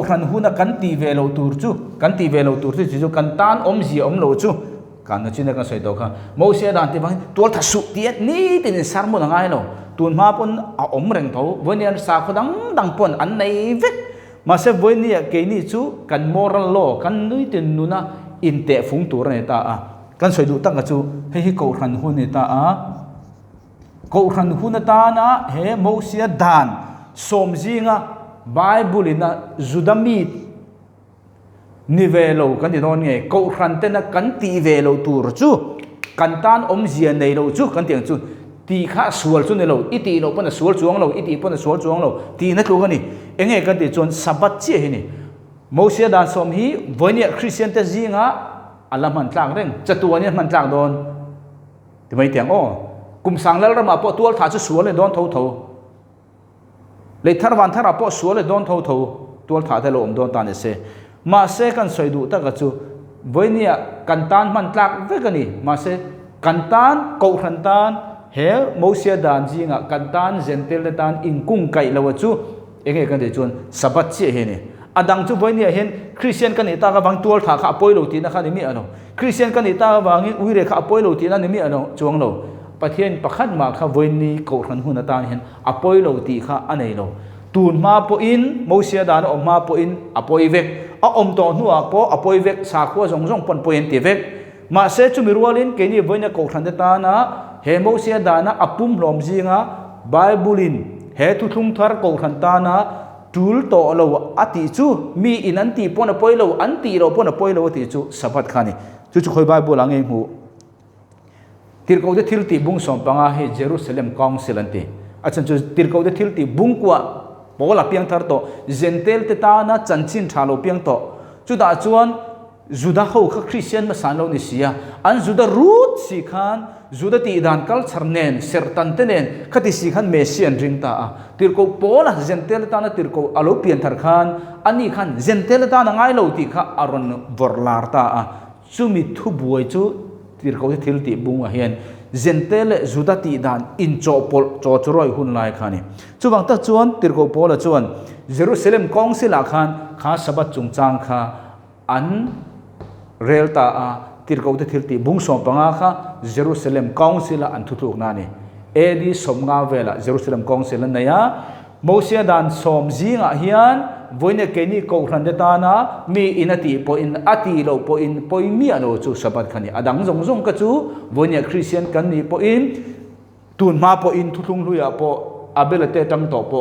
khan huna kan ti velo tur chu kan tan om ji om lo chu kan na chine ka soi do kha mosia dan ti bang tual tha su ti ni tin sarmo na ngai lo tun ma pon a om reng tho voinia sa khodang dang pon an nei ve ma se voinia keini chu kan moral law kan nui tin nuna in te phung tur ne ta a kan soi du tak chu he ko khan hu ne ta a ko khan hu na ta na he mosia dan som zinga Bible ina Judami nivelo kan ti don nge ko khan te na kan ti velo tur chu kan tan om zia nei lo chu kan tiang chu ti kha sual chu ne lo iti lo pan sual chuang lo iti pan sual chuang lo ti na tlu ni enge kan ti chon sabat che hi ni mosia dan som hi voinia Christian te zinga alaman tlang reng chatuani man tlang don ti mai tiang o kum sang lal rama po tual tha chu sual le don tho le tharwan thara po sual le don tho tual tha te lo om don ta ne se ma se kan soi du ta ka chu voinia kan tan man tlak ve ka ni ma se kan tan ko khan tan he mosia dan jinga kan tan gentle le tan in kung kai lo chu enge kan de chun sabat che he ni adang chu voinia hen Christian kan ita ka bang tual tha kha poi lo ti na kha ni mi ano Christian kan ita ka bang uire kha poi lo ti na ni mi ano chuang lo pathian pakhat ma kha voini ko khan huna tan hen apoi lo ti kha anei lo tun ma po in mosia dan om ma po in apoi vek a om to nu a po apoi vek sa kho jong pon poin ti vek ma se chu mirwalin ke ni voina ko thande ta na he mo sia dana apum hlom jinga bible he thu thung thar ko than ta na tul to lo ati chu mi in an ti pon a poilo an ti ro pon a poilo ti chu sabat khani chu khoi bible ang hu tir ko de thil ti bung som panga he Jerusalem council ante achan chu tir ko de thil ti bung kwa bola piang thar to gentel te ta na chanchin thalo piang to chu da chuan juda ho kha Christian ma san lo ni sia an juda root si khan juda ti dan culture nen sertan tenen khati si khan messian ring ta a tir ko pola gentel ta na tir ko alo pian thar khan ani khan gentel ta na ngai lo ti kha aron vorlar ta a chumi thu buai chu tir ko thil ti bung a hian gentel juda ti dan in cho pol cho choroi hun lai khani chuwang ta chuan tir ko pola chuan Jerusalem council a khan kha sabat chungchang kha an relta a tir ko thil ti bung som panga kha Jerusalem council an thuthuk na ni edi somnga vela Jerusalem council na ya mosia dan som jinga hian voine keni ko hrande ta na mi inati po in ati lo po in poi mi ano chu sabat khani adang jong jong ka chu voine Christian kan ni po in tun ma po in thuthung luya po abelate tam to po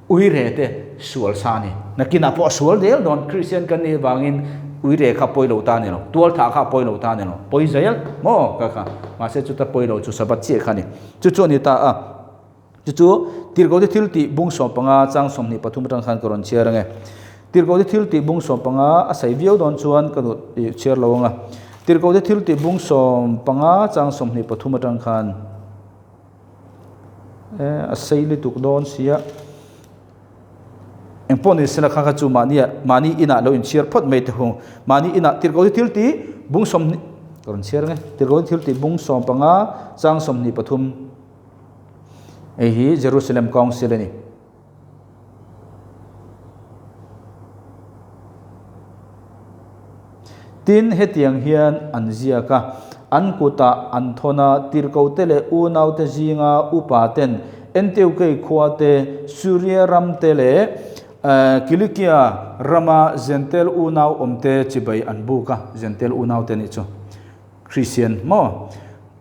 uire te sual sani nakina po sual del don Christian kan ni wangin uire kha poilo ta ne lo tual tha kha poilo ta ne lo poi zael mo ka kha ma se chu ta poilo chu sabat che khani chu ni ta a chu tir ko de thil ti bung som panga chang som ni pathum tang khan koron cher nge tir ko de thil ti bung som panga a sai viau don chuan ka du cher lawanga tir ko de thil ti bung som panga chang som ni pathum tang khan a sai li tuk don sia empon ni sela kha chu mani ina lo in cher phot mai te hu mani ina tir ko de thil ti bung som ni koron cher nge tir ko de thil ti bung som panga chang som ni pathum hi Jerusalem council ni tin hetiang hian an zia ka an kuta an thona tirko tele u nau te jinga upaten enteu ke khwate surya ram tele kilikia rama gentel u nau omte chibai an buka gentel u nau te ni chu Christian mo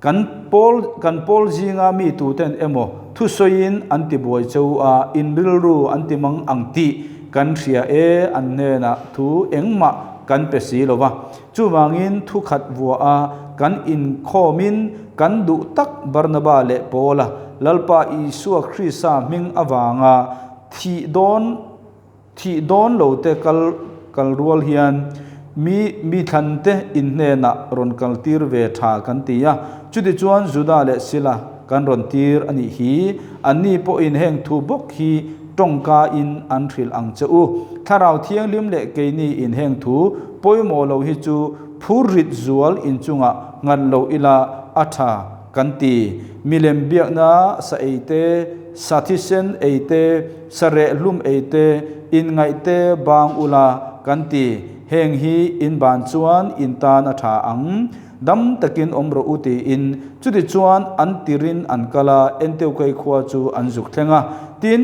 kan pol jinga mi tu ten emo thu soin anti boy chau a in rilru anti mang angti kan ria e an ne na thu engma kan pesi lova chu wangin thu khat wa a kan in khomin kan du tak barnaba le pola lalpa isua khrisa ming awanga thi don lo te kal rual hian mi thante in ne na ron kal tir ve tha kan tia chudi chuan juda le sila kan ron tir ani hi ani po in heng thu bok hi tongka in an thil ang cheu tharau thiang lim le ke ni in heng thu poimo lo hi chu phurit zual in chunga ngan lo ila atha kan ti milem biak na sa eite sathisen eite sare lum eite in ngai te bang ula kan ti heng hi in ban chuan in tan atha ang dam takin omro uti in chudi chuan an tirin an kala enteu kai khwa chu an juk thenga tin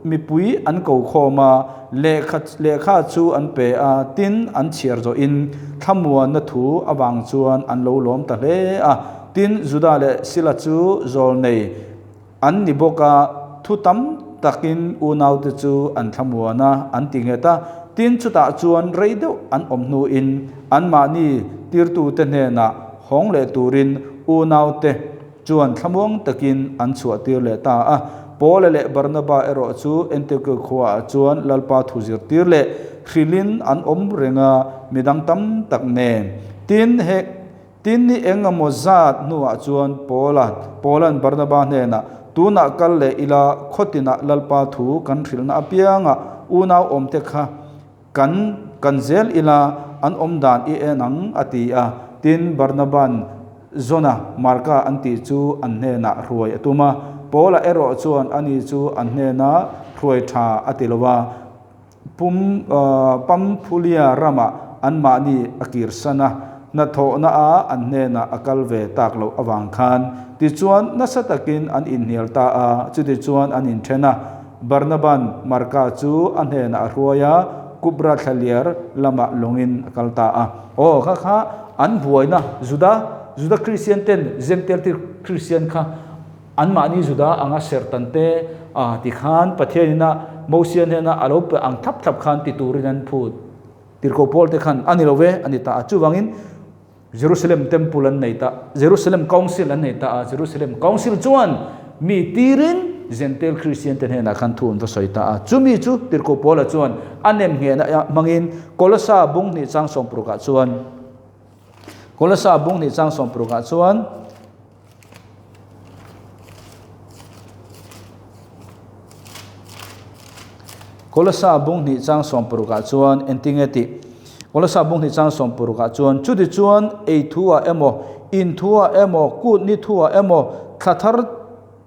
mipui an ko khoma lekha chu an pe a tin an chiar zo in thamwa na thu awang chuan an lo lom ta hle a tin juda le sila chu zol nei an ni boka thu tam takin unau te chu an thamwa na an tingeta tin chuta chuan reido an omnu in an mani tirtu te ne na hong le turin unau te chuan thamong takin an chua tir le ta a Paul le Barnaba ero chu enteke khwa chuan lalpa thuzir tir le khrilin an om renga midang tam tak ne tin ni engamo zat nuwa chuan Polan Barnaba ne na tuna kal le ila khotina lalpa thu kan thrilna apianga unau om te kha kan zel ila an omdan I enang ati a tin Barnaban zona marka anti chu an ne na ruai atuma Paula ero chuan ani chu an ne na ruai tha atilowa pam phulia rama an ma ni akir sana na tho na a an ne na akal ve tak lo awang khan ti chuan na satakin an in hel ta a chu ti chuan an in thena Barnaban marka chu an ne na ruaya kubra thaliar lama longin kalta a o kha an buaina juda Christian ten Gentile Christian kha an mani juda anga sertante ti khan pathianina mosian hena alo pe ang thap khan ti turinan phut tirko pol te khan anilove anita chuwangin Jerusalem temple an neita Jerusalem council an neita Jerusalem council chuan mi tirin Gentile Christian ten hena khan thun to soita chumi chu tirko pola chuan anem hena mangin Kolasa bung ni chang som pruka chuan Kolasa bung ni chang som pruka chuan Kolasa bung ni chang som pruka chuan entingeti Kolasa bung ni chang som pruka chuan chudi chuan ei thua emo in thua emo kut ni thua emo thathar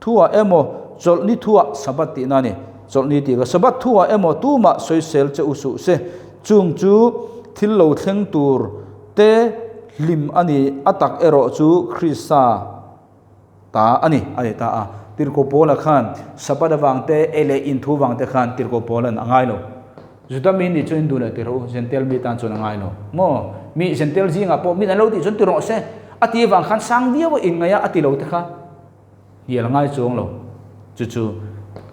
thua emo chol ni thua sabat ti nani chol ni ti ga sabat thua emo tu ma soisel che usu se chung chu thillo thleng tur te lim ani atak ero chu Krista ta ani ta a tirko pola khan sabat wangte ele in thu wangte khan tirko polan angai lo judamin ni chu indula tiro Gentile mi tan chu angai lo mo mi Gentile jinga po mi lo ti chun tiro se ati wang khan sang dia wa in ngaya ati lo te kha yel ngai chuang lo chu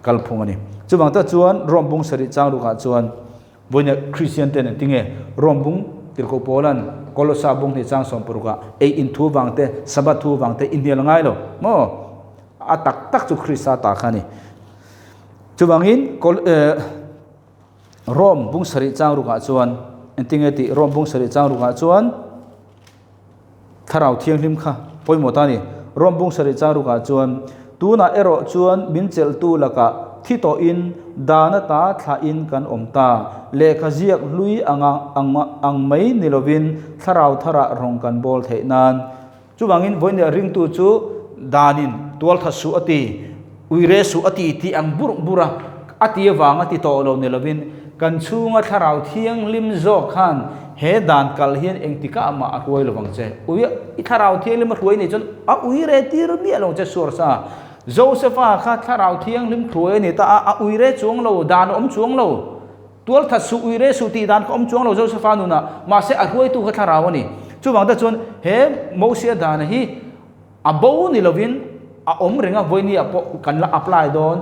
kalphung ani chuwang ta chuan rombung sari chang ruka chuan boina Christian ten tinge rombung tirko polan Kolasa bung ni chang som puruka ei in thu wangte sabat thu wangte indial ngai lo mo atak tak chu Krista ta khani chuwangin rom bung sari chang ruka chuan entinge ti rom bung sari chang ruka chuan tharau thiang lim kha poimotani rom bung sari chang ruka chuan tuna ero chuan minchel tu laka thito in dana ta tha in kan omta lekha ziak lui ang mai nilovin tharau thara rong kan bol theinan chuwangin voine ring tu chu danin tual thasu ati uire su ati ti ang bura ati wanga ti to lo nilovin kan chunga tharau thiang lim zo khan he dan kal hian engtika ama arwoi lowang che ui I tharau thiang lim ruai ni chon a uire tir mi lo che sur sa Josepha kha tharau thiang lim ruai ni ta a uire chung lo dan om chung lo tual thasu uire su ti dan om chung lo Josepha nu na ma se arwoi tu kha tharau ni chuwang da chon he Moses dan hi abo ni lovin a om renga voini apo kan la apply don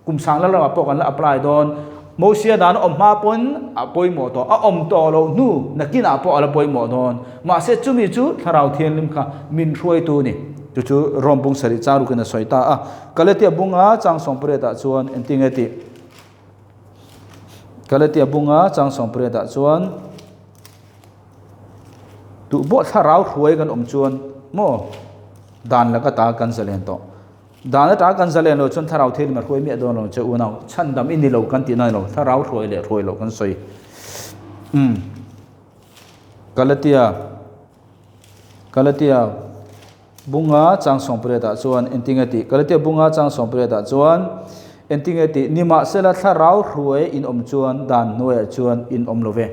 kumsang la apo kan la apply don Moses dan om ma pon apoi mo to a om to lo nu nakina apo ala poi mo don ma se chumi chu tharau thian lim kha min ruai tu ni chu rombung sari charu kana soita a kalatia bunga chang songpre ta chuan entingeti kalatia bunga chang songpre ta chuan tu bo tharau ruai kan om chuan mo dan la ka ta kan salen to dan ta kan salen lo chun tharau thil ma ruai mi don lo che unau chandam in ni lo kan ti nai lo tharau ruai le ruai lo kan soi kalatia bunga chang songpre ta chuan entingeti kalatia bunga chang songpre ta chuan entingeti nima sela tharau ruai in om chuan dan noe chuan in om love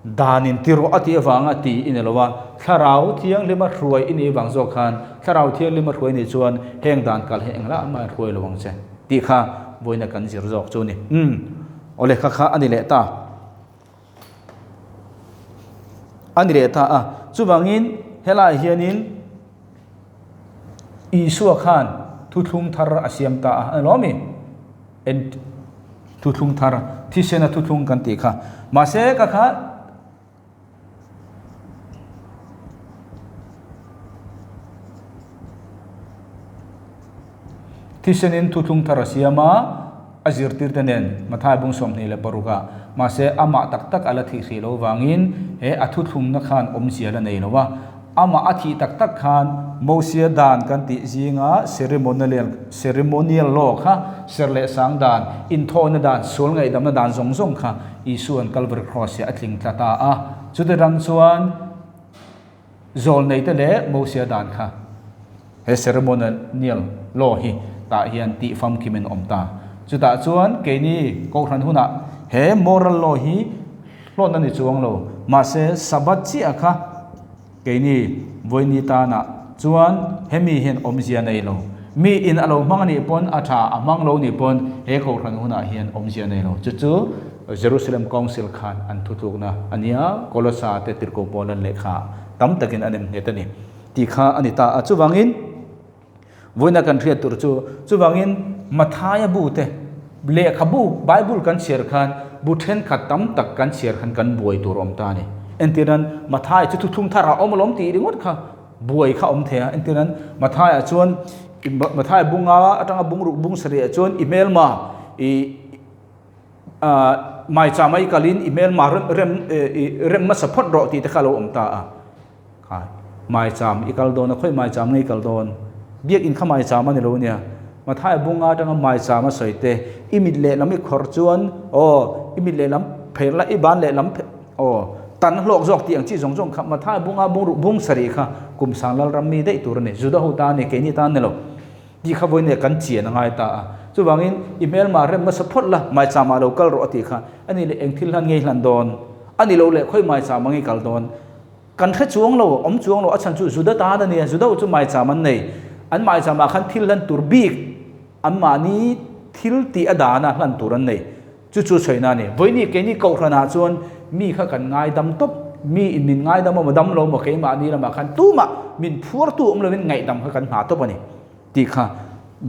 danin tiro ati awanga ti in lowa tharau thiang lima ruai in wang zo khan tharau thiang lima ruai ni chuan heng dan kal heng la ma ruai lowang che ti kha boina kan zir jok chu ni ole kha ani le ta a chuwangin hela hianin Isu khan thuthung thar asiam ta alomi en thuthung thar thisena thuthung kan ti kha mase ka kha thisenin thuthung thar asiama azir tirtenen mathai bung som ni le paruka mase ama tak tak ala thi lo wangin he athuthung na khan om siala nei lowa ama athi tak tak khan Moses dan kan ti zinga ceremonial law kha serle sang dan in thon dan sul ngai dam na dan zong zong kha isuan Calvary cross ya atling tlata a chuderang chuan zol nei te le Moses dan kha he ceremonial law hi ta hian ti fam kimen omta chuta chuan ke ni ko ran huna he moral law hi lon ani chuang lo ma se sabat chi akha ke ni voini ta na chuan hemi hian omzia nei lo mi in alo mangani pon atha amang lo ni pon he ko ran huna hian omzia nei lo chu Jerusalem Council khan an thutuk na ania kolosa te tirko polan lekha tam takin anem hetani ti kha anita achuwangin voina kan thria tur chu wangin mathaya bu te le khabu bible kan share khan buthen khatam tak kan share khan kan boi tur om ta ni entiran mathai chu thum thara omlom ti ringot kha boi kha om thea entiran mathaya chuan mathai bunga atanga bungru bung sari chuan email ma i mai chamai kalin email ma rem ma support ro ti te khalo om ta a khai mai cham ikal don khoi mai cham ngai kal don biak in khamai chama ni lo nia mathai bunga tanga mai chama soite imit le lam i khor chuan o imit le lam pher la i ban le lam o tan hlok jok ti ang chi jong jong kha mathai bunga bung sari kha kum sanglal rammi dei tur ne juda hu ta ne ke ni tan ne lo di kha boine kan chian ngai ta chu wangin email ma rem ma support la mai chama local ro ti kha ani le engthil han ngei hlan don ani lo le khoi mai chama ngai kal don kan kha chuang lo om chuang lo achan chu juda ta da ne juda chu mai chama nei an mai chama khan thil lan tur bik an mani thil ti adana hlan turan nei chu choina ne voini ke ni ko khana chuan mi kha kan ngai dam top mi in min ngai dam ma dam lo ma ke ma ni la ma khan tu ma min phur tu lo min ngai dam kha kan ha to pani ti kha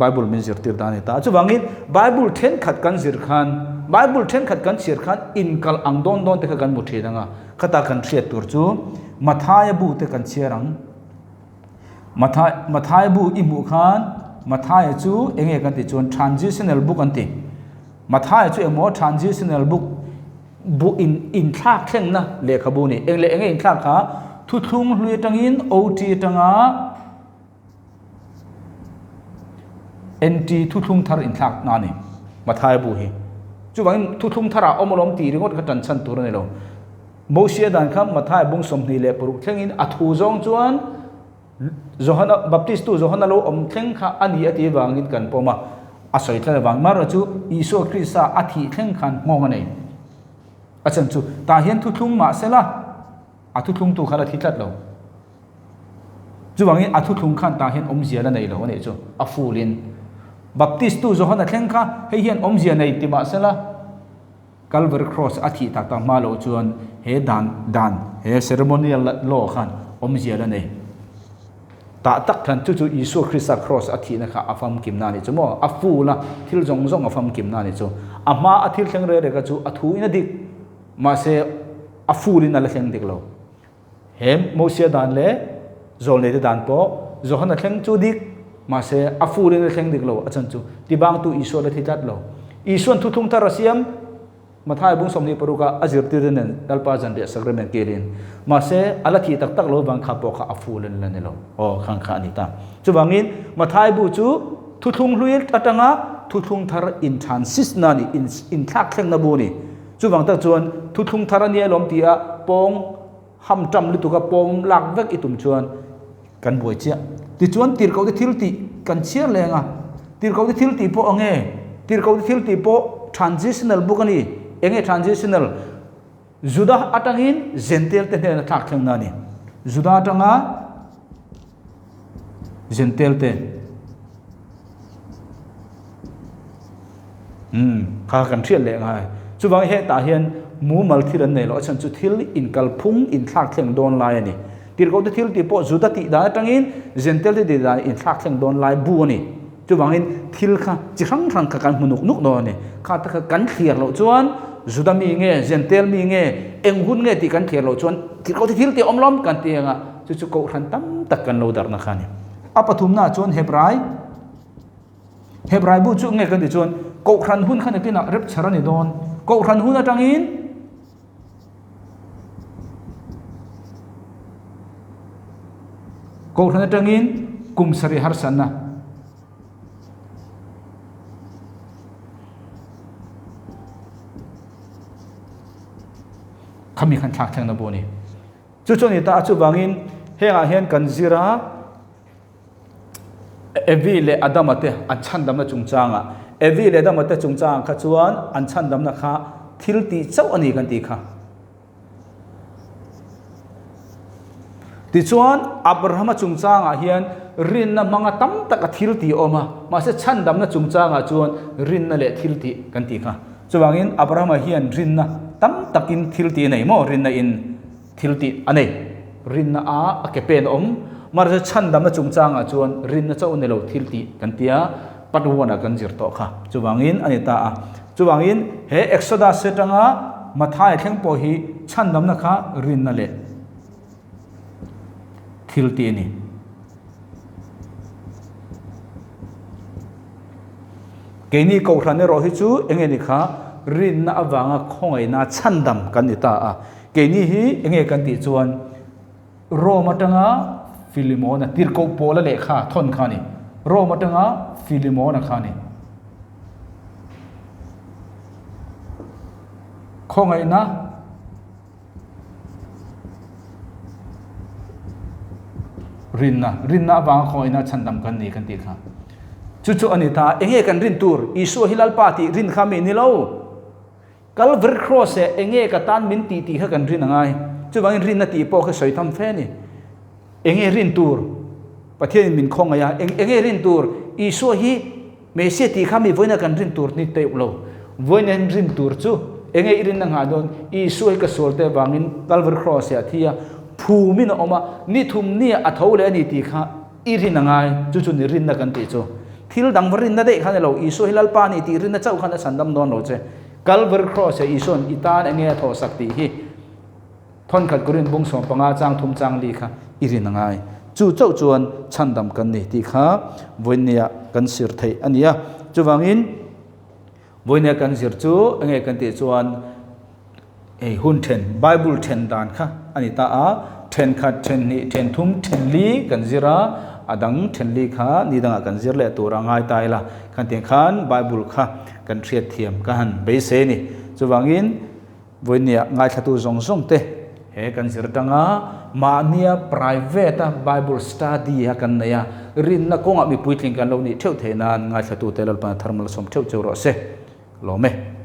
bible min zir tir dani ta chu wangin bible then khat kan zir khan bible then khat kan sir khan in kal ang don te kha kan mu the danga khata kan thriat tur chu mathaya bu te kan cherang mathaya bu imu khan mathaya chu enge kan ti chon transitional book an ti mathaya chu emo transitional book in thak theng na lekha bu ni enge in thak kha thu thung hlui tangin ot tanga nt thu thung thar in thak na ni mathaya bu hi chu wang thu thung thara omolom ti ringot kha tan chan tur ne lo mosia dan kham mathaya bung som ni le puruk thengin athu jong chuan Johana Baptist tu Johana lo om theng kha ani ati wangin kan poma asoi thla wang mar chu Isu Krista athi theng khan ngong nei achan chu ta hian thu thung ma sela athu thung tu khala thitlat lo chu wangin athu thung khan ta hian om zia la nei lo nei chu afulin Baptist tu Johana theng kha hei hian om zia nei ti ma sela Calvary cross athi tak ta ma lo chuan he dan he ceremonial law khan om zia la nei ta tak than chu Isu Krista cross athi na kha afam kim na ni chumo afu la thil jong afam kim na ni chu ama athil thleng re ka chu athu ina dik ma se afu lin la thleng dik lo hem mosia dan le zol ne dan po Johana thleng chu dik ma se afu lin la thleng dik lo achan chu tibang tu Isu la thitat lo Isu thu thung tar asiam mathai bung somni paruka azir tirenen dalpa jan de sacrament kelin ma se alathi tak lo bang kha po kha afulen la ne lo o khang kha ani ta chu wangin mathai bu chu thu thung hluil tatanga thu thung thar in transis na ni in thak thleng na bu ni chu wang ta chuan thu thung thar ani lom tia pong ham tam lu tu ka pom lak vek itum chuan kan boi chia ti chuan tir ko ti thil ti kan chia lenga tir ko ti thil ti po ange tir ko ti thil ti po transitional book ani enge transitional juda atangin gentle te ne thak theng na ni juda atanga gentle te kha kan thial le ngai chu wang he ta hian mu mal thiran nei lo chan chu thil in kal phung in thak theng don lai ani tir ko te thil ti po juda ti da atangin gentle te da in thak theng don lai bu ani chu wangin thil kha chi rang kha kan munuk nuk no ni kha ta kha kan thliar lo chuan juda mi nge gentle mi nge enghun nge ti kan thliar lo chuan ti ko ti thil ti omlom kan ti nga chu ko ran tam tak kan lo dar na khani apathum na chuan hebrai bu chu nge kan ti chuan ko ran hun khan ki na rep charani don ko ran hun atangin ko ran atangin kum sari harsanna kami khan thak thang na boni chu ni ta chu wangin henga hen kan zira evi le adamate an chan dam na chungchanga evi le adamate chungchang kha chuan an chan dam na kha thil ti chau ani kan ti kha ti chuan Abraham chungchanga hian rin na manga tam tak thil ti oma ma se chan dam na chungchanga chuan rin na le thil ti kan ti kha chuwangin Abraham hian rin na tam takin thil ti nei mo rin na in thil ti anei rin na a ke pen mar cha chan dam na chungchang a chuan rin na chau nelo thil ti kan tia patwana kan zir to kha chuwangin anita a chuwangin he Exodus setanga mathai thleng po hi chan dam na kha rin na le thil ti ni keini ko hrane ro hi chu enge ni kha rin na awanga khongai na chandam kan ita a keini hi enge kan ti chuan ro matanga Filimona tirko pola le kha thon khani ro matanga Filimona khani khongai na rinna awanga khongai na chandam kan ni kan ti kha chu anita enge kan rin tur isu hilal pati rin khami ni lo Calvary cross e enge ka tan min ti ti kha kan rin angai chu bangin rin na ti po kha soi tham fe ni enge rin tur pathian min khong aya enge rin tur isu hi me se ti khami voina kan rin tur ni te lo voina rin tur chu enge irin na nga don isu hi ka solte bangin Calvary cross ya thia phu min oma ni thum ni athole ani ti kha irin angai chu ni rin na kan ti chu thil dang varin na de khane lo isu hilal pa ni ti rin na chau khana sandam non lo che Calvary cross e ison itan enge tho sakti hi thon khat kurin bung som panga chang thum chang li kha irin ngai chu chau chuan chandam kan ni ti kha voinia kan sir thei ania chuwangin voinia kan sir chu enge kan ti chuan ei hun then Bible then dan kha ani ta a then khat then ni then thum then li kan zira adang thenli kha nidanga kan zir le tura ngai tai la kan tiang khan Bible kha kan thiat thiam kan be se ni chuwangin voinia ngai thatu zong zong te he kan zir tanga mania private Bible study ha kan ya rin na konga mi puitling kan lo ni theu thenan ngai thatu telal pa thermal som theu cheu ro se lo me